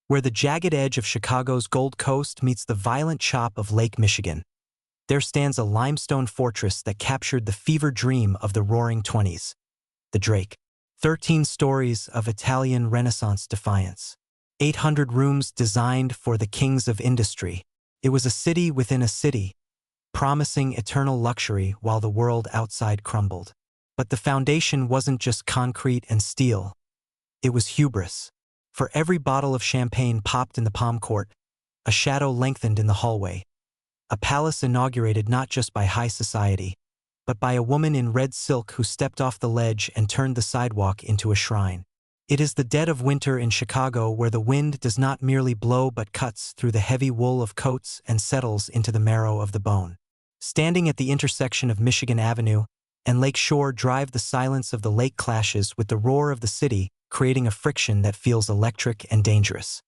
where the jagged edge of Chicago's Gold Coast meets the violent chop of Lake Michigan. There stands a limestone fortress that captured the fever dream of the Roaring Twenties, the Drake. 13 stories of Italian Renaissance defiance. 800 rooms designed for the kings of industry. It was a city within a city, promising eternal luxury while the world outside crumbled. But the foundation wasn't just concrete and steel. It was hubris. For every bottle of champagne popped in the palm court, a shadow lengthened in the hallway. A palace inaugurated not just by high society, but by a woman in red silk who stepped off the ledge and turned the sidewalk into a shrine. It is the dead of winter in Chicago where the wind does not merely blow but cuts through the heavy wool of coats and settles into the marrow of the bone. Standing at the intersection of Michigan Avenue and Lake Shore Drive, the silence of the lake clashes with the roar of the city, creating a friction that feels electric and dangerous.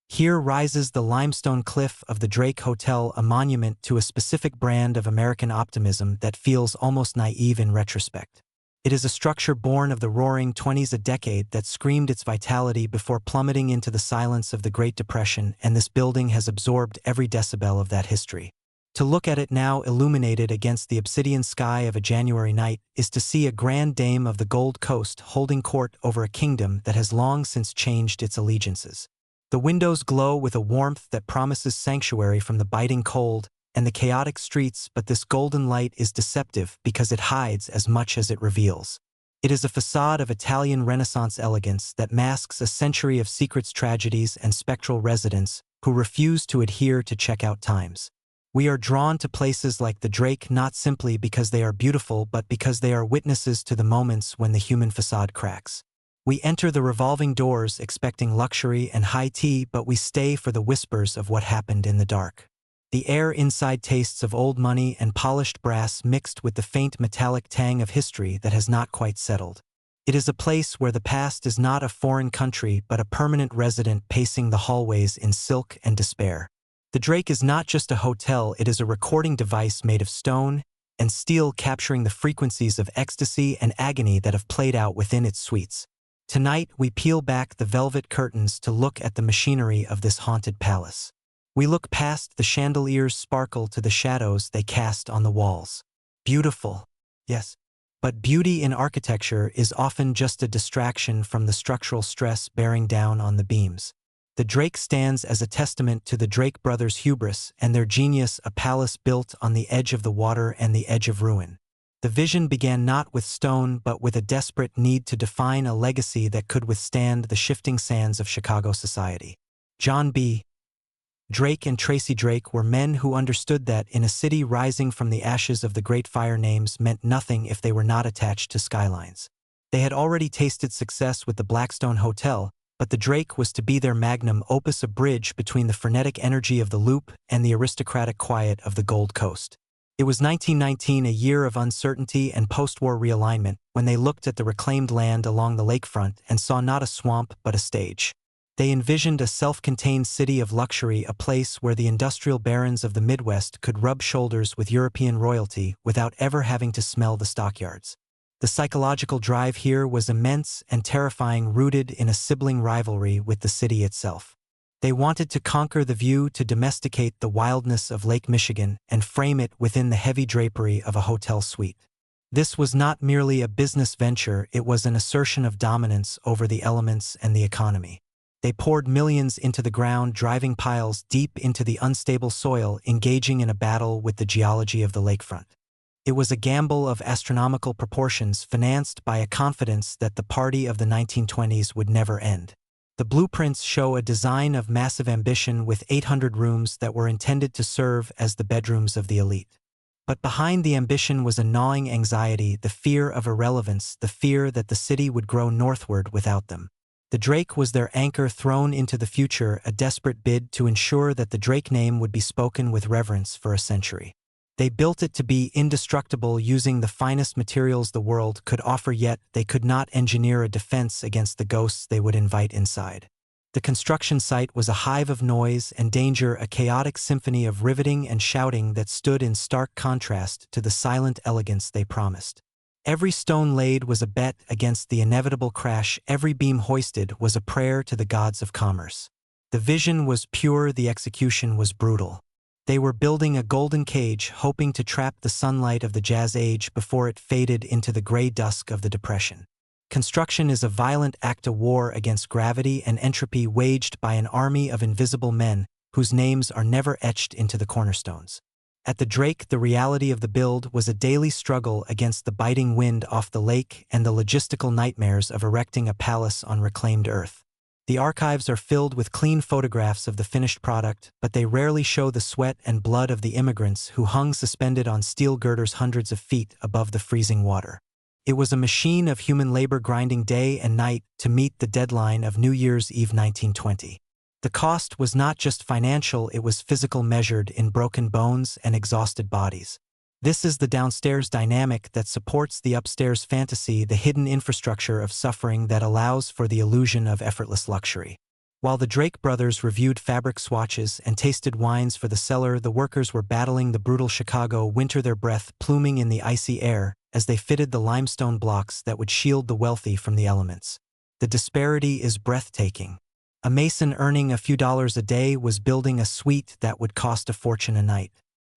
Here rises the limestone cliff of the Drake Hotel, a monument to a specific brand of American optimism that feels almost naive in retrospect. It is a structure born of the Roaring Twenties, a decade that screamed its vitality before plummeting into the silence of the Great Depression, and this building has absorbed every decibel of that history. To look at it now illuminated against the obsidian sky of a January night is to see a grand dame of the Gold Coast holding court over a kingdom that has long since changed its allegiances. The windows glow with a warmth that promises sanctuary from the biting cold and the chaotic streets, but this golden light is deceptive because it hides as much as it reveals. It is a facade of Italian Renaissance elegance that masks a century of secrets, tragedies, and spectral residents who refuse to adhere to checkout times. We are drawn to places like the Drake not simply because they are beautiful but because they are witnesses to the moments when the human facade cracks. We enter the revolving doors expecting luxury and high tea, but we stay for the whispers of what happened in the dark. The air inside tastes of old money and polished brass mixed with the faint metallic tang of history that has not quite settled. It is a place where the past is not a foreign country but a permanent resident pacing the hallways in silk and despair. The Drake is not just a hotel, it is a recording device made of stone and steel, capturing the frequencies of ecstasy and agony that have played out within its suites. Tonight, we peel back the velvet curtains to look at the machinery of this haunted palace. We look past the chandelier's sparkle to the shadows they cast on the walls. Beautiful, yes, but beauty in architecture is often just a distraction from the structural stress bearing down on the beams. The Drake stands as a testament to the Drake brothers' hubris and their genius, a palace built on the edge of the water and the edge of ruin. The vision began not with stone but with a desperate need to define a legacy that could withstand the shifting sands of Chicago society. John B. Drake and Tracy Drake were men who understood that in a city rising from the ashes of the Great Fire, names meant nothing if they were not attached to skylines. They had already tasted success with the Blackstone Hotel, but the Drake was to be their magnum opus, a bridge between the frenetic energy of the Loop and the aristocratic quiet of the Gold Coast. It was 1919, a year of uncertainty and post-war realignment, when they looked at the reclaimed land along the lakefront and saw not a swamp but a stage. They envisioned a self-contained city of luxury, a place where the industrial barons of the Midwest could rub shoulders with European royalty without ever having to smell the stockyards. The psychological drive here was immense and terrifying, rooted in a sibling rivalry with the city itself. They wanted to conquer the view, to domesticate the wildness of Lake Michigan, and frame it within the heavy drapery of a hotel suite. This was not merely a business venture, it was an assertion of dominance over the elements and the economy. They poured millions into the ground, driving piles deep into the unstable soil, engaging in a battle with the geology of the lakefront. It was a gamble of astronomical proportions, financed by a confidence that the party of the 1920s would never end. The blueprints show a design of massive ambition with 800 rooms that were intended to serve as the bedrooms of the elite. But behind the ambition was a gnawing anxiety, the fear of irrelevance, the fear that the city would grow northward without them. The Drake was their anchor thrown into the future, a desperate bid to ensure that the Drake name would be spoken with reverence for a century. They built it to be indestructible, using the finest materials the world could offer, yet they could not engineer a defense against the ghosts they would invite inside. The construction site was a hive of noise and danger, a chaotic symphony of riveting and shouting that stood in stark contrast to the silent elegance they promised. Every stone laid was a bet against the inevitable crash, every beam hoisted was a prayer to the gods of commerce. The vision was pure, the execution was brutal. They were building a golden cage, hoping to trap the sunlight of the Jazz Age before it faded into the gray dusk of the Depression. Construction is a violent act of war against gravity and entropy waged by an army of invisible men whose names are never etched into the cornerstones. At the Drake, the reality of the build was a daily struggle against the biting wind off the lake and the logistical nightmares of erecting a palace on reclaimed earth. The archives are filled with clean photographs of the finished product, but they rarely show the sweat and blood of the immigrants who hung suspended on steel girders hundreds of feet above the freezing water. It was a machine of human labor grinding day and night to meet the deadline of New Year's Eve 1920. The cost was not just financial, it was physical, measured in broken bones and exhausted bodies. This is the downstairs dynamic that supports the upstairs fantasy, the hidden infrastructure of suffering that allows for the illusion of effortless luxury. While the Drake brothers reviewed fabric swatches and tasted wines for the cellar, the workers were battling the brutal Chicago winter, their breath pluming in the icy air as they fitted the limestone blocks that would shield the wealthy from the elements. The disparity is breathtaking. A mason earning a few dollars a day was building a suite that would cost a fortune a night.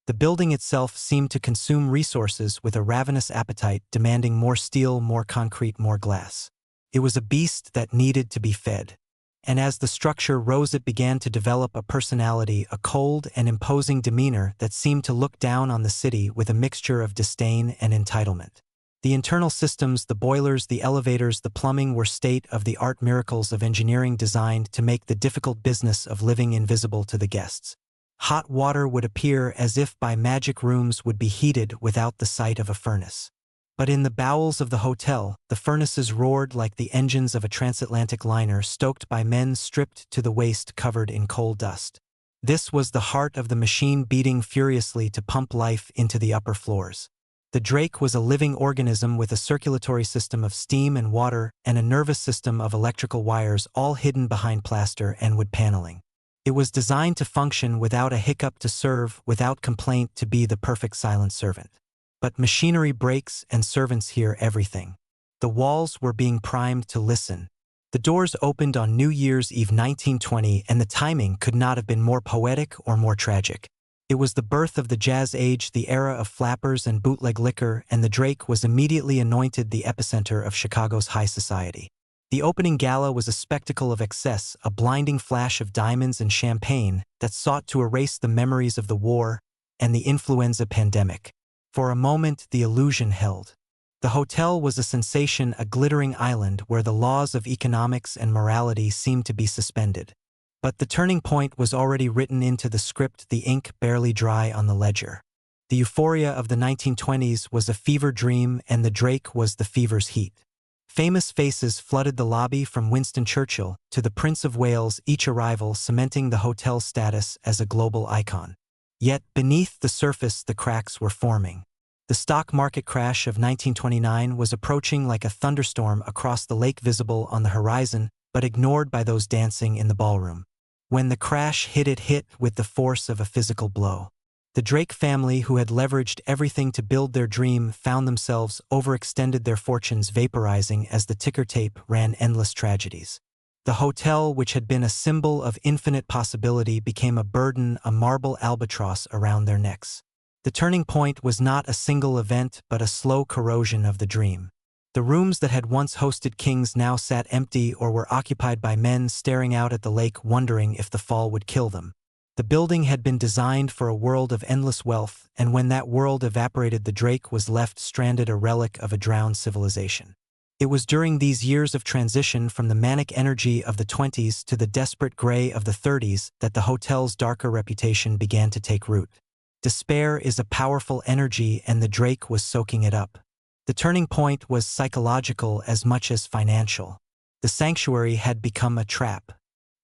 The building itself seemed to consume resources with a ravenous appetite, demanding more steel, more concrete, more glass. It was a beast that needed to be fed. And as the structure rose, it began to develop a personality, a cold and imposing demeanor that seemed to look down on the city with a mixture of disdain and entitlement. The internal systems, the boilers, the elevators, the plumbing were state-of-the-art miracles of engineering designed to make the difficult business of living invisible to the guests. Hot water would appear as if by magic, rooms would be heated without the sight of a furnace. But in the bowels of the hotel, the furnaces roared like the engines of a transatlantic liner stoked by men stripped to the waist, covered in coal dust. This was the heart of the machine, beating furiously to pump life into the upper floors. The Drake was a living organism with a circulatory system of steam and water and a nervous system of electrical wires, all hidden behind plaster and wood paneling. It was designed to function without a hiccup, to serve without complaint, to be the perfect silent servant. But machinery breaks and servants hear everything. The walls were being primed to listen. The doors opened on New Year's Eve 1920, and the timing could not have been more poetic or more tragic. It was the birth of the Jazz Age, the era of flappers and bootleg liquor, and the Drake was immediately anointed the epicenter of Chicago's high society. The opening gala was a spectacle of excess, a blinding flash of diamonds and champagne that sought to erase the memories of the war and the influenza pandemic. For a moment, the illusion held. The hotel was a sensation, a glittering island where the laws of economics and morality seemed to be suspended. But the turning point was already written into the script, the ink barely dry on the ledger. The euphoria of the 1920s was a fever dream, and the Drake was the fever's heat. Famous faces flooded the lobby, from Winston Churchill to the Prince of Wales, each arrival cementing the hotel's status as a global icon. Yet, beneath the surface, the cracks were forming. The stock market crash of 1929 was approaching like a thunderstorm across the lake, visible on the horizon, but ignored by those dancing in the ballroom. When the crash hit, it hit with the force of a physical blow. The Drake family, who had leveraged everything to build their dream, found themselves overextended, their fortunes vaporizing as the ticker tape ran endless tragedies. The hotel, which had been a symbol of infinite possibility, became a burden, a marble albatross around their necks. The turning point was not a single event, but a slow corrosion of the dream. The rooms that had once hosted kings now sat empty or were occupied by men staring out at the lake, wondering if the fall would kill them. The building had been designed for a world of endless wealth, and when that world evaporated, the Drake was left stranded, a relic of a drowned civilization. It was during these years of transition, from the manic energy of the 20s to the desperate gray of the 30s, that the hotel's darker reputation began to take root. Despair is a powerful energy, and the Drake was soaking it up. The turning point was psychological as much as financial. The sanctuary had become a trap.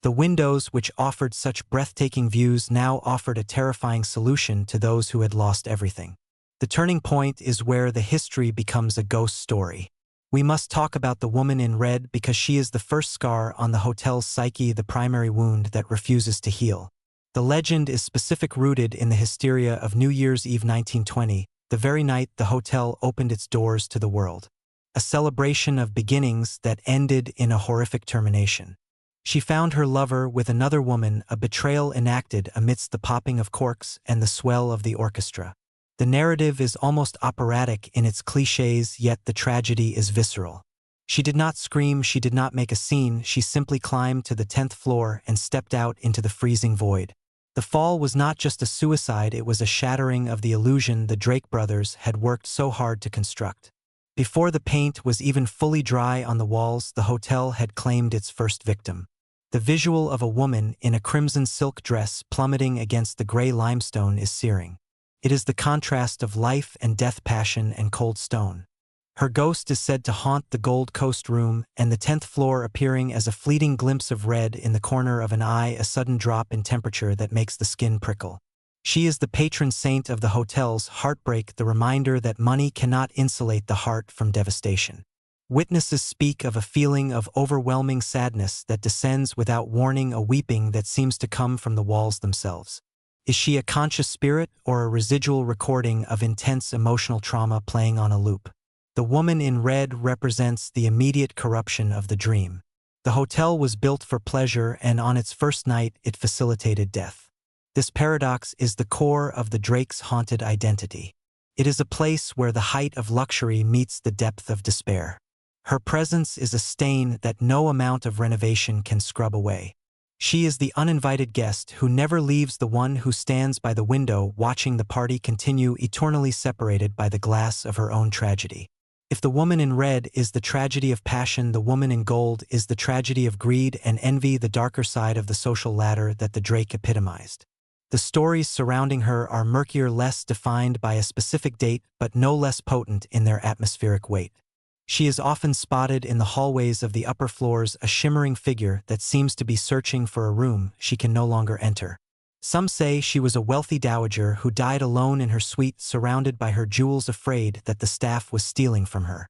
The windows, which offered such breathtaking views, now offered a terrifying solution to those who had lost everything. The turning point is where the history becomes a ghost story. We must talk about the woman in red, because she is the first scar on the hotel's psyche, the primary wound that refuses to heal. The legend is specific, rooted in the hysteria of New Year's Eve 1920, the very night the hotel opened its doors to the world. A celebration of beginnings that ended in a horrific termination. She found her lover with another woman, a betrayal enacted amidst the popping of corks and the swell of the orchestra. The narrative is almost operatic in its clichés, yet the tragedy is visceral. She did not scream, she did not make a scene, she simply climbed to the 10th floor and stepped out into the freezing void. The fall was not just a suicide, it was a shattering of the illusion the Drake brothers had worked so hard to construct. Before the paint was even fully dry on the walls, the hotel had claimed its first victim. The visual of a woman in a crimson silk dress plummeting against the gray limestone is searing. It is the contrast of life and death, passion and cold stone. Her ghost is said to haunt the Gold Coast room, and the 10th floor appearing as a fleeting glimpse of red in the corner of an eye, a sudden drop in temperature that makes the skin prickle. She is the patron saint of the hotel's heartbreak, the reminder that money cannot insulate the heart from devastation. Witnesses speak of a feeling of overwhelming sadness that descends without warning, a weeping that seems to come from the walls themselves. Is she a conscious spirit or a residual recording of intense emotional trauma playing on a loop? The woman in red represents the immediate corruption of the dream. The hotel was built for pleasure, and on its first night it facilitated death. This paradox is the core of the Drake's haunted identity. It is a place where the height of luxury meets the depth of despair. Her presence is a stain that no amount of renovation can scrub away. She is the uninvited guest who never leaves, the one who stands by the window watching the party continue, eternally separated by the glass of her own tragedy. If the woman in red is the tragedy of passion, the woman in gold is the tragedy of greed and envy, the darker side of the social ladder that the Drake epitomized. The stories surrounding her are murkier, less defined by a specific date, but no less potent in their atmospheric weight. She is often spotted in the hallways of the upper floors, a shimmering figure that seems to be searching for a room she can no longer enter. Some say she was a wealthy dowager who died alone in her suite, surrounded by her jewels, afraid that the staff was stealing from her.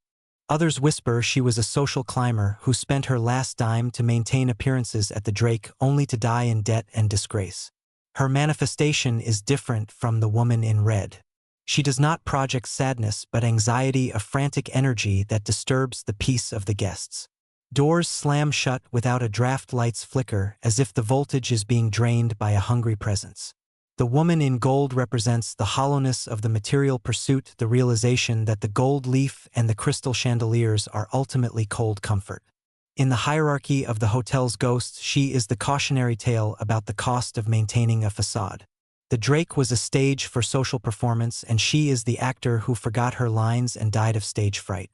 Others whisper she was a social climber who spent her last dime to maintain appearances at the Drake, only to die in debt and disgrace. Her manifestation is different from the woman in red. She does not project sadness but anxiety, a frantic energy that disturbs the peace of the guests. Doors slam shut without a draft, lights flicker as if the voltage is being drained by a hungry presence. The woman in gold represents the hollowness of the material pursuit, the realization that the gold leaf and the crystal chandeliers are ultimately cold comfort. In the hierarchy of the hotel's ghosts, she is the cautionary tale about the cost of maintaining a facade. The Drake was a stage for social performance, and she is the actor who forgot her lines and died of stage fright.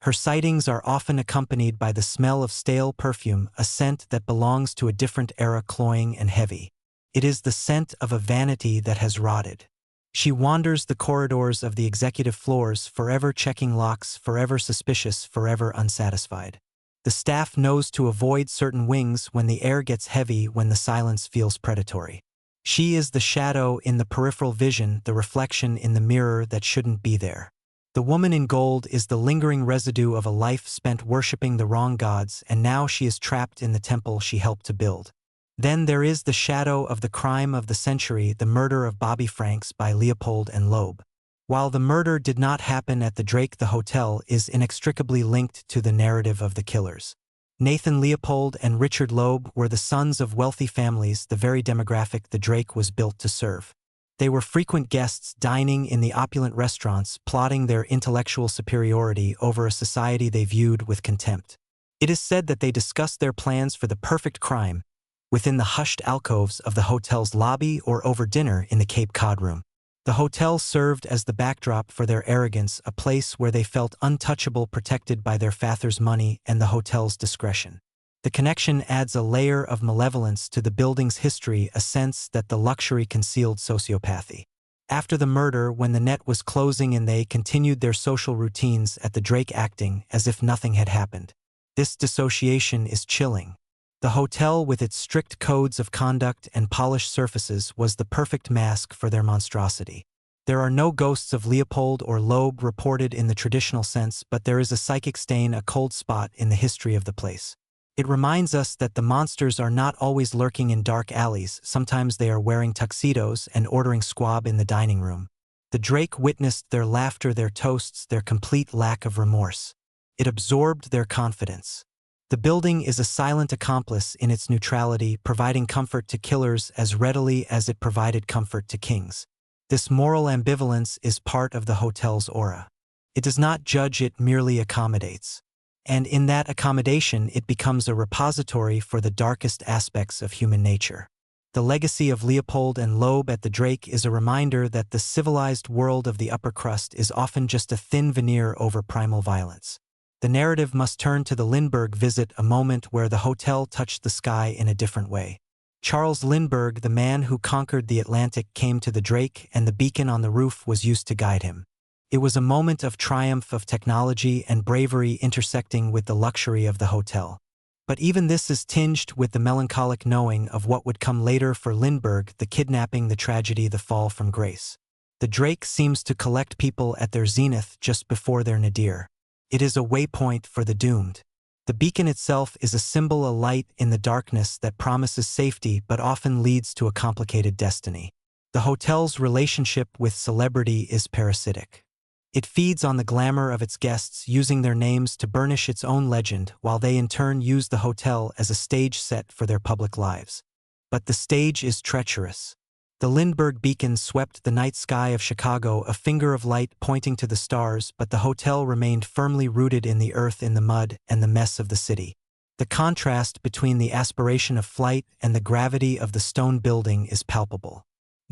Her sightings are often accompanied by the smell of stale perfume, a scent that belongs to a different era, cloying and heavy. It is the scent of a vanity that has rotted. She wanders the corridors of the executive floors, forever checking locks, forever suspicious, forever unsatisfied. The staff knows to avoid certain wings when the air gets heavy, when the silence feels predatory. She is the shadow in the peripheral vision, the reflection in the mirror that shouldn't be there. The woman in gold is the lingering residue of a life spent worshipping the wrong gods, and now she is trapped in the temple she helped to build. Then there is the shadow of the crime of the century, the murder of Bobby Franks by Leopold and Loeb. While the murder did not happen at the Drake, the hotel is inextricably linked to the narrative of the killers. Nathan Leopold and Richard Loeb were the sons of wealthy families, the very demographic the Drake was built to serve. They were frequent guests, dining in the opulent restaurants, plotting their intellectual superiority over a society they viewed with contempt. It is said that they discussed their plans for the perfect crime within the hushed alcoves of the hotel's lobby or over dinner in the Cape Cod room. The hotel served as the backdrop for their arrogance, a place where they felt untouchable, protected by their father's money and the hotel's discretion. The connection adds a layer of malevolence to the building's history, a sense that the luxury concealed sociopathy. After the murder, when the net was closing and they continued their social routines at the Drake, acting as if nothing had happened. This dissociation is chilling. The hotel, with its strict codes of conduct and polished surfaces, was the perfect mask for their monstrosity. There are no ghosts of Leopold or Loeb reported in the traditional sense, but there is a psychic stain, a cold spot in the history of the place. It reminds us that the monsters are not always lurking in dark alleys. Sometimes they are wearing tuxedos and ordering squab in the dining room. The Drake witnessed their laughter, their toasts, their complete lack of remorse. It absorbed their confidence. The building is a silent accomplice in its neutrality, providing comfort to killers as readily as it provided comfort to kings. This moral ambivalence is part of the hotel's aura. It does not judge, it merely accommodates. And in that accommodation, it becomes a repository for the darkest aspects of human nature. The legacy of Leopold and Loeb at the Drake is a reminder that the civilized world of the upper crust is often just a thin veneer over primal violence. The narrative must turn to the Lindbergh visit, a moment where the hotel touched the sky in a different way. Charles Lindbergh, the man who conquered the Atlantic, came to the Drake, and the beacon on the roof was used to guide him. It was a moment of triumph, of technology and bravery intersecting with the luxury of the hotel. But even this is tinged with the melancholic knowing of what would come later for Lindbergh: the kidnapping, the tragedy, the fall from grace. The Drake seems to collect people at their zenith just before their nadir. It is a waypoint for the doomed. The beacon itself is a symbol, a light in the darkness that promises safety but often leads to a complicated destiny. The hotel's relationship with celebrity is parasitic. It feeds on the glamour of its guests, using their names to burnish its own legend, while they in turn use the hotel as a stage set for their public lives. But the stage is treacherous. The Lindbergh beacon swept the night sky of Chicago, a finger of light pointing to the stars, but the hotel remained firmly rooted in the earth, in the mud, and the mess of the city. The contrast between the aspiration of flight and the gravity of the stone building is palpable.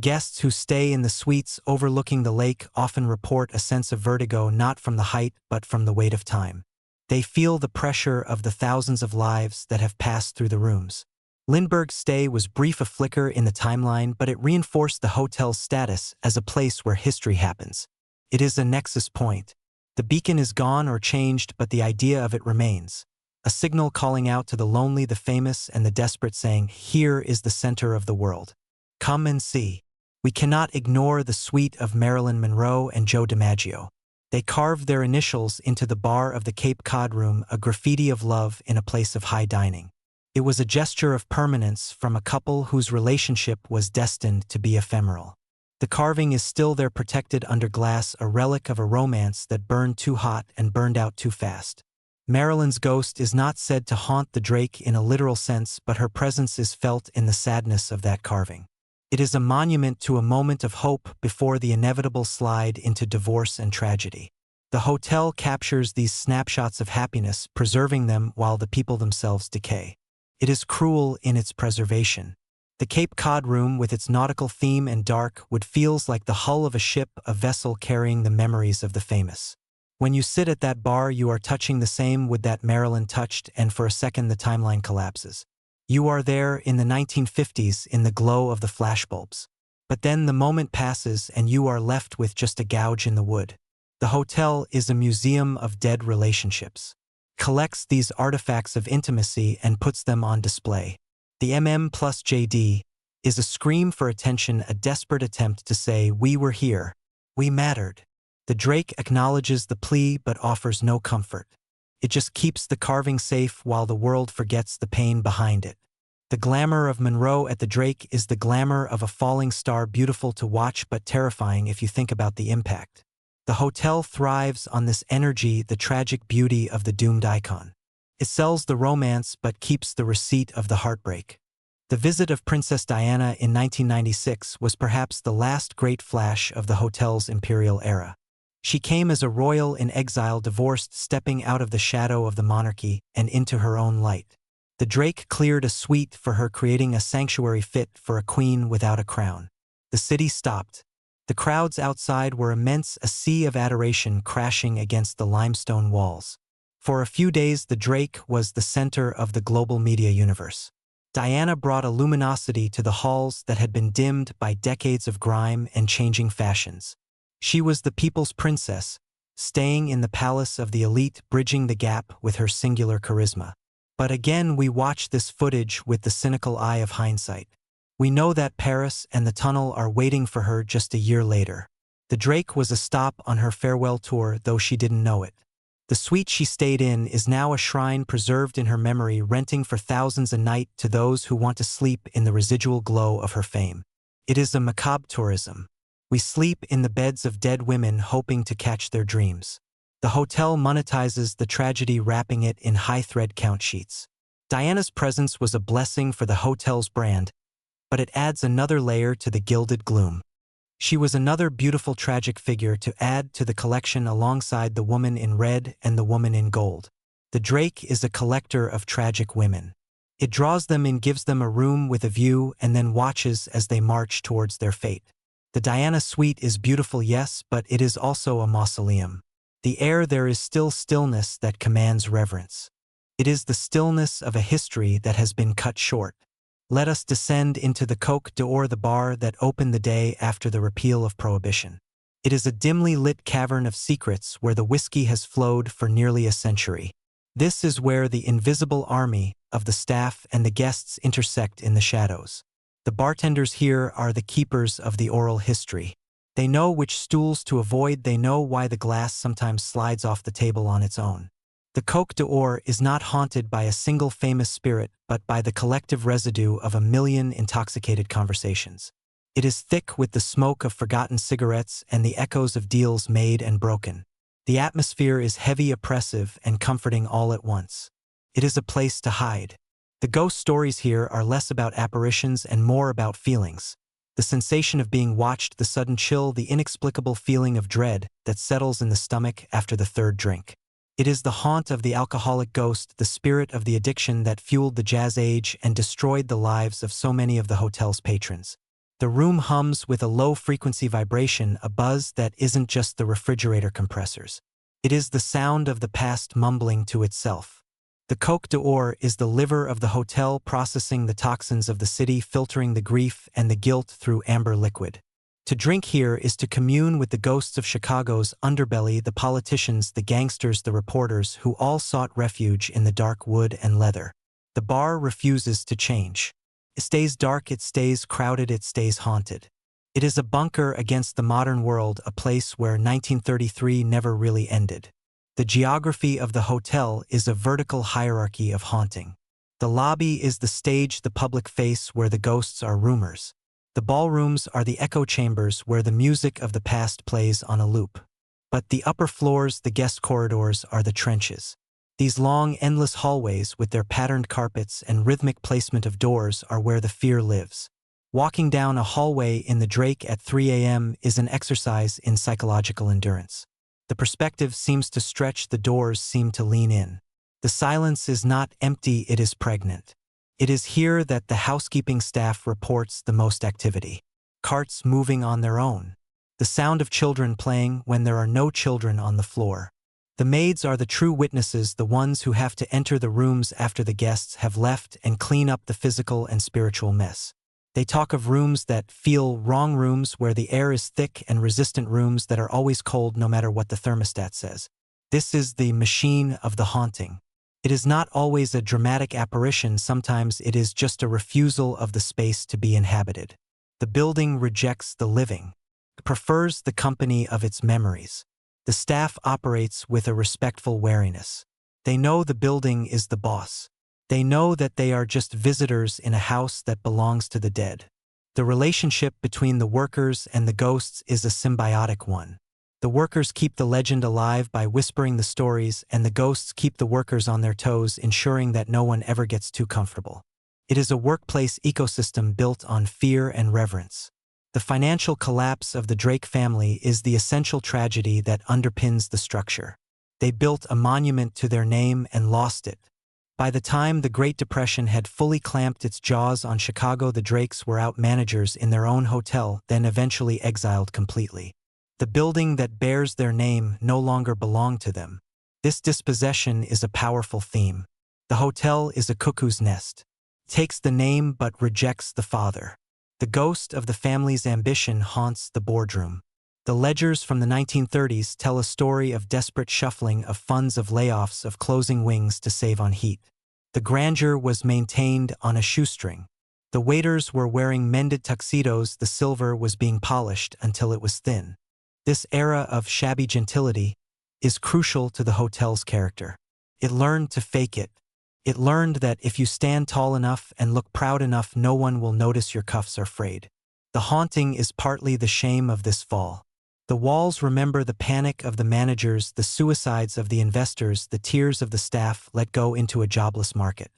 Guests who stay in the suites overlooking the lake often report a sense of vertigo, not from the height but from the weight of time. They feel the pressure of the thousands of lives that have passed through the rooms. Lindbergh's stay was brief, a flicker in the timeline, but it reinforced the hotel's status as a place where history happens. It is a nexus point. The beacon is gone or changed, but the idea of it remains. A signal calling out to the lonely, the famous, and the desperate, saying, "Here is the center of the world. Come and see." We cannot ignore the suite of Marilyn Monroe and Joe DiMaggio. They carved their initials into the bar of the Cape Cod room, a graffiti of love in a place of high dining. It was a gesture of permanence from a couple whose relationship was destined to be ephemeral. The carving is still there, protected under glass, a relic of a romance that burned too hot and burned out too fast. Marilyn's ghost is not said to haunt the Drake in a literal sense, but her presence is felt in the sadness of that carving. It is a monument to a moment of hope before the inevitable slide into divorce and tragedy. The hotel captures these snapshots of happiness, preserving them while the people themselves decay. It is cruel in its preservation. The Cape Cod room, with its nautical theme and dark wood, feels like the hull of a ship, a vessel carrying the memories of the famous. When you sit at that bar, you are touching the same wood that Marilyn touched, and for a second the timeline collapses. You are there in the 1950s, in the glow of the flashbulbs. But then the moment passes and you are left with just a gouge in the wood. The hotel is a museum of dead relationships. Collects these artifacts of intimacy and puts them on display. The MM plus JD is a scream for attention, a desperate attempt to say, "We were here. We mattered." The Drake acknowledges the plea but offers no comfort. It just keeps the carving safe while the world forgets the pain behind it. The glamour of Monroe at the Drake is the glamour of a falling star, beautiful to watch but terrifying if you think about the impact. The hotel thrives on this energy, the tragic beauty of the doomed icon. It sells the romance but keeps the receipt of the heartbreak. The visit of Princess Diana in 1996 was perhaps the last great flash of the hotel's imperial era. She came as a royal in exile, divorced, stepping out of the shadow of the monarchy and into her own light. The Drake cleared a suite for her, creating a sanctuary fit for a queen without a crown. The city stopped. The crowds outside were immense, a sea of adoration crashing against the limestone walls. For a few days, the Drake was the center of the global media universe. Diana brought a luminosity to the halls that had been dimmed by decades of grime and changing fashions. She was the people's princess, staying in the palace of the elite, bridging the gap with her singular charisma. But again, we watch this footage with the cynical eye of hindsight. We know that Paris and the tunnel are waiting for her just a year later. The Drake was a stop on her farewell tour, though she didn't know it. The suite she stayed in is now a shrine preserved in her memory, renting for thousands a night to those who want to sleep in the residual glow of her fame. It is a macabre tourism. We sleep in the beds of dead women hoping to catch their dreams. The hotel monetizes the tragedy, wrapping it in high-thread count sheets. Diana's presence was a blessing for the hotel's brand, but it adds another layer to the gilded gloom. She was another beautiful tragic figure to add to the collection alongside the woman in red and the woman in gold. The Drake is a collector of tragic women. It draws them in, gives them a room with a view, and then watches as they march towards their fate. The Diana suite is beautiful, yes, but it is also a mausoleum. The air there is still stillness that commands reverence. It is the stillness of a history that has been cut short. Let us descend into the Coq d'Or, the bar that opened the day after the repeal of Prohibition. It is a dimly lit cavern of secrets where the whiskey has flowed for nearly a century. This is where the invisible army of the staff and the guests intersect in the shadows. The bartenders here are the keepers of the oral history. They know which stools to avoid, they know why the glass sometimes slides off the table on its own. The Coq d'Or is not haunted by a single famous spirit, but by the collective residue of a million intoxicated conversations. It is thick with the smoke of forgotten cigarettes and the echoes of deals made and broken. The atmosphere is heavy, oppressive, and comforting all at once. It is a place to hide. The ghost stories here are less about apparitions and more about feelings. The sensation of being watched, the sudden chill, the inexplicable feeling of dread that settles in the stomach after the third drink. It is the haunt of the alcoholic ghost, the spirit of the addiction that fueled the jazz age and destroyed the lives of so many of the hotel's patrons. The room hums with a low-frequency vibration, a buzz that isn't just the refrigerator compressors. It is the sound of the past mumbling to itself. The Coq d'Or is the liver of the hotel, processing the toxins of the city, filtering the grief and the guilt through amber liquid. To drink here is to commune with the ghosts of Chicago's underbelly, the politicians, the gangsters, the reporters, who all sought refuge in the dark wood and leather. The bar refuses to change. It stays dark, it stays crowded, it stays haunted. It is a bunker against the modern world, a place where 1933 never really ended. The geography of the hotel is a vertical hierarchy of haunting. The lobby is the stage, the public face where the ghosts are rumors. The ballrooms are the echo chambers where the music of the past plays on a loop. But the upper floors, the guest corridors, are the trenches. These long, endless hallways with their patterned carpets and rhythmic placement of doors are where the fear lives. Walking down a hallway in the Drake at 3 a.m. is an exercise in psychological endurance. The perspective seems to stretch, the doors seem to lean in. The silence is not empty, it is pregnant. It is here that the housekeeping staff reports the most activity. Carts moving on their own. The sound of children playing when there are no children on the floor. The maids are the true witnesses, the ones who have to enter the rooms after the guests have left and clean up the physical and spiritual mess. They talk of rooms that feel wrong, rooms where the air is thick and resistant, rooms that are always cold no matter what the thermostat says. This is the machine of the haunting. It is not always a dramatic apparition, sometimes it is just a refusal of the space to be inhabited. The building rejects the living. It prefers the company of its memories. The staff operates with a respectful wariness. They know the building is the boss. They know that they are just visitors in a house that belongs to the dead. The relationship between the workers and the ghosts is a symbiotic one. The workers keep the legend alive by whispering the stories, and the ghosts keep the workers on their toes, ensuring that no one ever gets too comfortable. It is a workplace ecosystem built on fear and reverence. The financial collapse of the Drake family is the essential tragedy that underpins the structure. They built a monument to their name and lost it. By the time the Great Depression had fully clamped its jaws on Chicago, the Drakes were out managers in their own hotel, then eventually exiled completely. The building that bears their name no longer belonged to them. This dispossession is a powerful theme. The hotel is a cuckoo's nest. It takes the name but rejects the father. The ghost of the family's ambition haunts the boardroom. The ledgers from the 1930s tell a story of desperate shuffling of funds, of layoffs, of closing wings to save on heat. The grandeur was maintained on a shoestring. The waiters were wearing mended tuxedos, the silver was being polished until it was thin. This era of shabby gentility is crucial to the hotel's character. It learned to fake it. It learned that if you stand tall enough and look proud enough, no one will notice your cuffs are frayed. The haunting is partly the shame of this fall. The walls remember the panic of the managers, the suicides of the investors, the tears of the staff let go into a jobless market.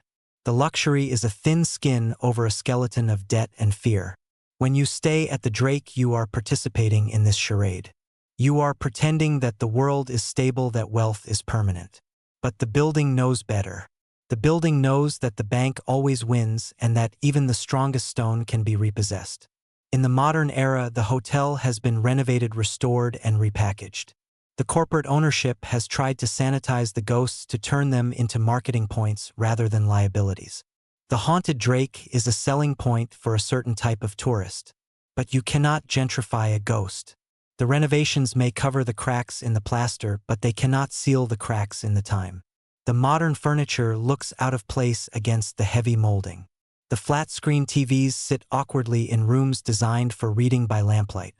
The luxury is a thin skin over a skeleton of debt and fear. When you stay at the Drake, you are participating in this charade. You are pretending that the world is stable, that wealth is permanent. But the building knows better. The building knows that the bank always wins and that even the strongest stone can be repossessed. In the modern era, the hotel has been renovated, restored, and repackaged. The corporate ownership has tried to sanitize the ghosts to turn them into marketing points rather than liabilities. The haunted Drake is a selling point for a certain type of tourist. But you cannot gentrify a ghost. The renovations may cover the cracks in the plaster, but they cannot seal the cracks in the time. The modern furniture looks out of place against the heavy molding. The flat-screen TVs sit awkwardly in rooms designed for reading by lamplight.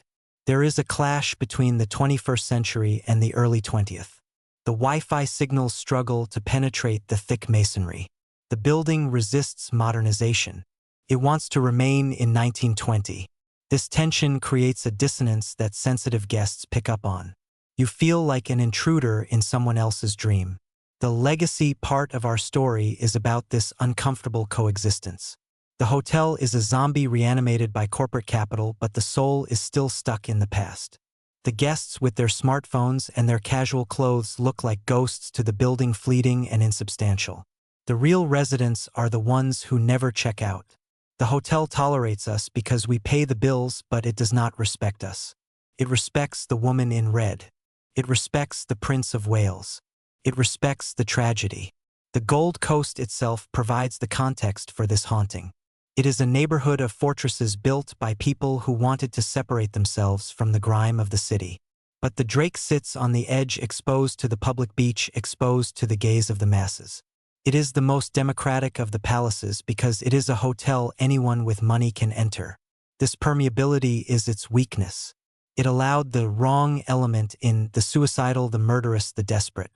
There is a clash between the 21st century and the early 20th. The Wi-Fi signals struggle to penetrate the thick masonry. The building resists modernization. It wants to remain in 1920. This tension creates a dissonance that sensitive guests pick up on. You feel like an intruder in someone else's dream. The legacy part of our story is about this uncomfortable coexistence. The hotel is a zombie reanimated by corporate capital, but the soul is still stuck in the past. The guests with their smartphones and their casual clothes look like ghosts to the building, fleeting and insubstantial. The real residents are the ones who never check out. The hotel tolerates us because we pay the bills, but it does not respect us. It respects the woman in red. It respects the Prince of Wales. It respects the tragedy. The Gold Coast itself provides the context for this haunting. It is a neighborhood of fortresses built by people who wanted to separate themselves from the grime of the city. But the Drake sits on the edge, exposed to the public beach, exposed to the gaze of the masses. It is the most democratic of the palaces because it is a hotel anyone with money can enter. This permeability is its weakness. It allowed the wrong element in, the suicidal, the murderous, the desperate.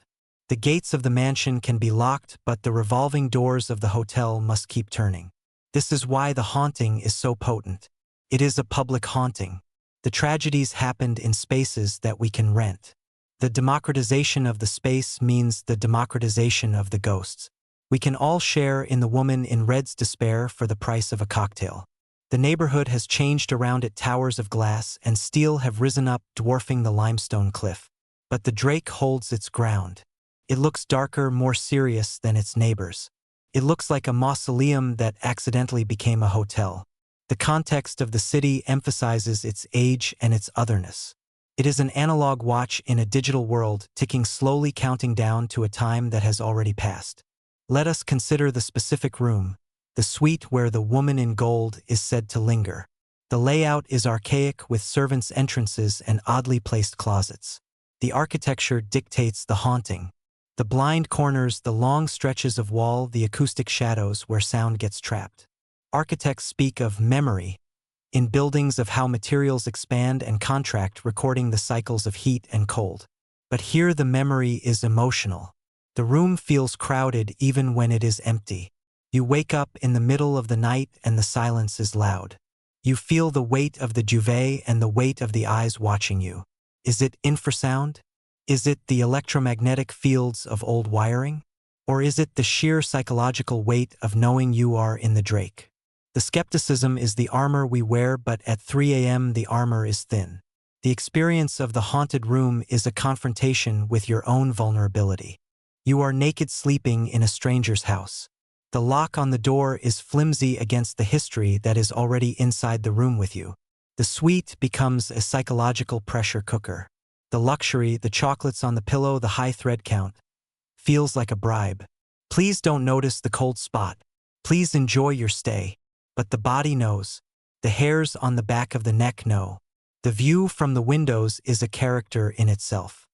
The gates of the mansion can be locked, but the revolving doors of the hotel must keep turning. This is why the haunting is so potent. It is a public haunting. The tragedies happened in spaces that we can rent. The democratization of the space means the democratization of the ghosts. We can all share in the woman in red's despair for the price of a cocktail. The neighborhood has changed around it. Towers of glass and steel have risen up, dwarfing the limestone cliff. But the Drake holds its ground. It looks darker, more serious than its neighbors. It looks like a mausoleum that accidentally became a hotel. The context of the city emphasizes its age and its otherness. It is an analog watch in a digital world, ticking slowly, counting down to a time that has already passed. Let us consider the specific room, the suite where the woman in gold is said to linger. The layout is archaic, with servants' entrances and oddly placed closets. The architecture dictates the haunting. The blind corners, the long stretches of wall, the acoustic shadows where sound gets trapped. Architects speak of memory in buildings, of how materials expand and contract, recording the cycles of heat and cold. But here the memory is emotional. The room feels crowded even when it is empty. You wake up in the middle of the night and the silence is loud. You feel the weight of the duvet and the weight of the eyes watching you. Is it infrasound? Is it the electromagnetic fields of old wiring? Or is it the sheer psychological weight of knowing you are in the Drake? The skepticism is the armor we wear, but at 3 a.m. the armor is thin. The experience of the haunted room is a confrontation with your own vulnerability. You are naked, sleeping in a stranger's house. The lock on the door is flimsy against the history that is already inside the room with you. The suite becomes a psychological pressure cooker. The luxury, the chocolates on the pillow, the high thread count, feels like a bribe. Please don't notice the cold spot. Please enjoy your stay. But the body knows. The hairs on the back of the neck know. The view from the windows is a character in itself.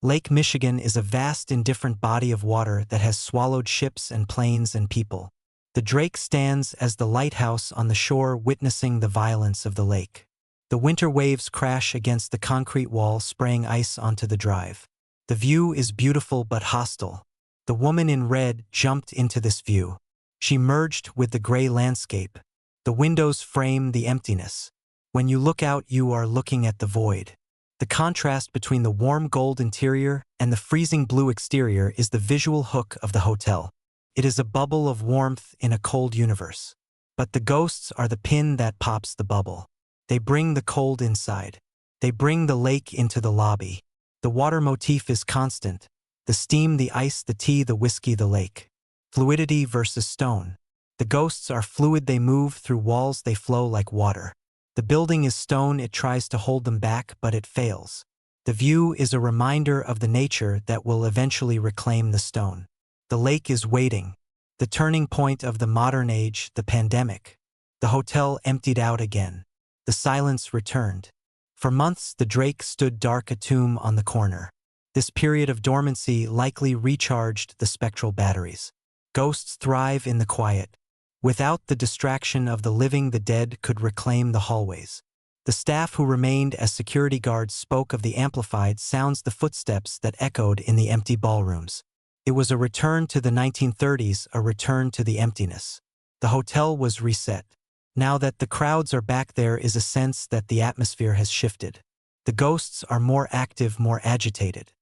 Lake Michigan is a vast, indifferent body of water that has swallowed ships and planes and people. The Drake stands as the lighthouse on the shore, witnessing the violence of the lake. The winter waves crash against the concrete wall, spraying ice onto the drive. The view is beautiful but hostile. The woman in red jumped into this view. She merged with the gray landscape. The windows frame the emptiness. When you look out, you are looking at the void. The contrast between the warm gold interior and the freezing blue exterior is the visual hook of the hotel. It is a bubble of warmth in a cold universe. But the ghosts are the pin that pops the bubble. They bring the cold inside. They bring the lake into the lobby. The water motif is constant. The steam, the ice, the tea, the whiskey, the lake. Fluidity versus stone. The ghosts are fluid, they move through walls, they flow like water. The building is stone, it tries to hold them back, but it fails. The view is a reminder of the nature that will eventually reclaim the stone. The lake is waiting. The turning point of the modern age, the pandemic. The hotel emptied out again. The silence returned. For months, the Drake stood dark, a tomb on the corner. This period of dormancy likely recharged the spectral batteries. Ghosts thrive in the quiet. Without the distraction of the living, the dead could reclaim the hallways. The staff who remained as security guards spoke of the amplified sounds, the footsteps that echoed in the empty ballrooms. It was a return to the 1930s, a return to the emptiness. The hotel was reset. Now that the crowds are back, there is a sense that the atmosphere has shifted. The ghosts are more active, more agitated.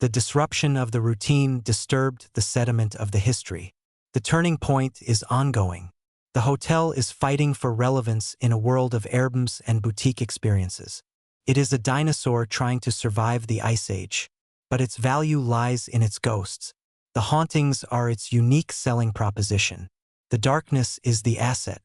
The disruption of the routine disturbed the sediment of the history. The turning point is ongoing. The hotel is fighting for relevance in a world of Airbnbs and boutique experiences. It is a dinosaur trying to survive the ice age. But its value lies in its ghosts. The hauntings are its unique selling proposition. The darkness is the asset.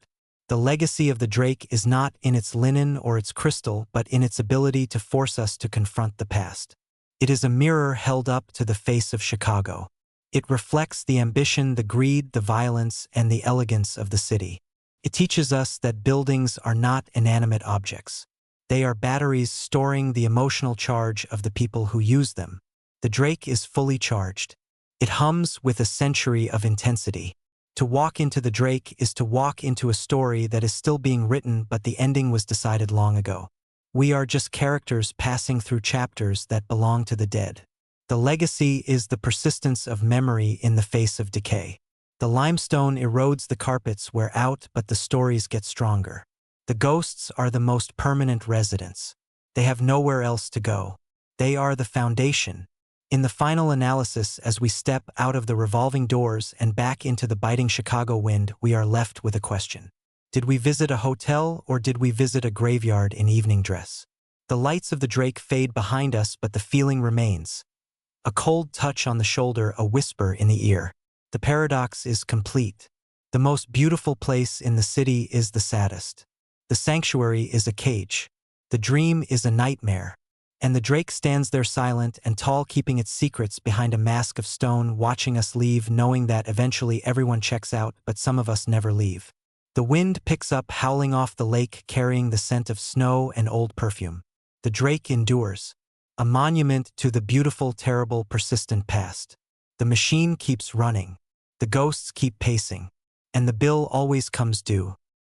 The legacy of the Drake is not in its linen or its crystal, but in its ability to force us to confront the past. It is a mirror held up to the face of Chicago. It reflects the ambition, the greed, the violence, and the elegance of the city. It teaches us that buildings are not inanimate objects. They are batteries storing the emotional charge of the people who use them. The Drake is fully charged. It hums with a century of intensity. To walk into the Drake is to walk into a story that is still being written, but the ending was decided long ago. We are just characters passing through chapters that belong to the dead. The legacy is the persistence of memory in the face of decay. The limestone erodes the carpets, wear out, but the stories get stronger. The ghosts are the most permanent residents. They have nowhere else to go. They are the foundation. In the final analysis, as we step out of the revolving doors and back into the biting Chicago wind, we are left with a question. Did we visit a hotel, or did we visit a graveyard in evening dress? The lights of the Drake fade behind us, but the feeling remains. A cold touch on the shoulder, a whisper in the ear. The paradox is complete. The most beautiful place in the city is the saddest. The sanctuary is a cage. The dream is a nightmare. And the Drake stands there silent and tall, keeping its secrets behind a mask of stone, watching us leave, knowing that eventually everyone checks out, but some of us never leave. The wind picks up, howling off the lake, carrying the scent of snow and old perfume. The Drake endures. A monument to the beautiful, terrible, persistent past. The machine keeps running. The ghosts keep pacing. And the bill always comes due.